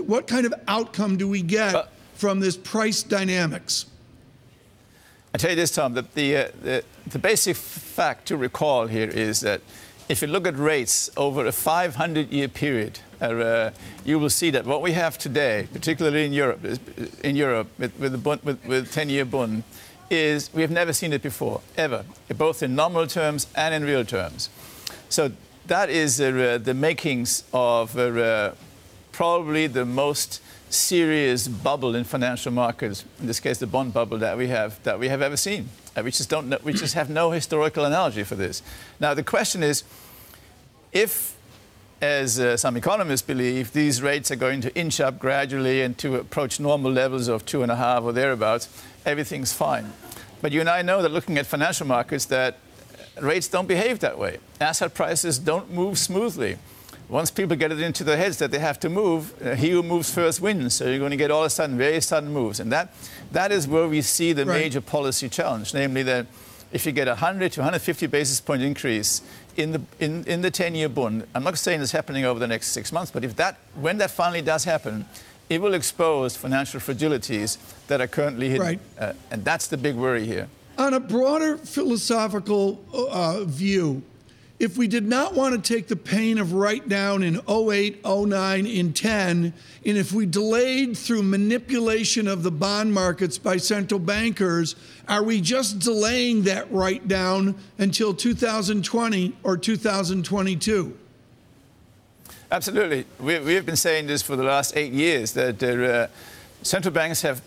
What kind of outcome do we get from this price dynamics? I tell you this, Tom, that the basic fact to recall here is that if you look at rates over a 500-year period, you will see that what we have today, particularly in Europe, with the 10-year bund, is we have never seen it before, ever, both in nominal terms and in real terms. So that is the makings of probably the most serious bubble in financial markets, in this case the bond bubble that we have ever seen. We just have no historical analogy for this. Now the question is, if, as some economists believe, these rates are going to inch up gradually and to approach normal levels of 2.5 or thereabouts, everything's fine. But you and I know that looking at financial markets that rates don't behave that way. Asset prices don't move smoothly. Once people get it into their heads that they have to move, he who moves first wins. So you're going to get all of a sudden very sudden moves. And that is where we see the major policy challenge, namely that if you get 100 to 150 basis point increase in the 10-year bund, I'm not saying it's happening over the next 6 months, but when that finally does happen, it will expose financial fragilities that are currently hidden. Right. And that's the big worry here. On a broader philosophical view, if we did not want to take the pain of write-down in 08, 09, in 10, and if we delayed through manipulation of the bond markets by central bankers, are we just delaying that write-down until 2020 or 2022? Absolutely. We have been saying this for the last 8 years, that central banks have,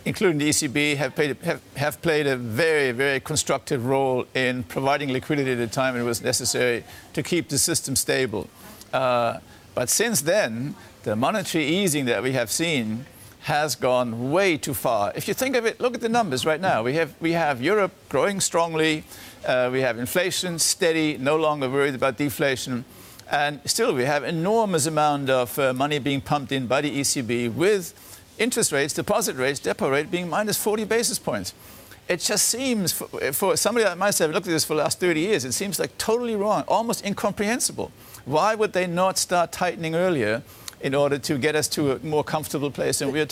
including the ECB, have played a very, very constructive role in providing liquidity at a time when it was necessary to keep the system stable. But since then, the monetary easing that we have seen has gone way too far. If you think of it, look at the numbers right now. We have Europe growing strongly. We have inflation steady, no longer worried about deflation. And still, we have enormous amount of money being pumped in by the ECB with interest rates, deposit rates, depo rate being minus 40 basis points. It just seems, for somebody like myself, looked at this for the last 30 years, it seems like totally wrong, almost incomprehensible. Why would they not start tightening earlier in order to get us to a more comfortable place than we are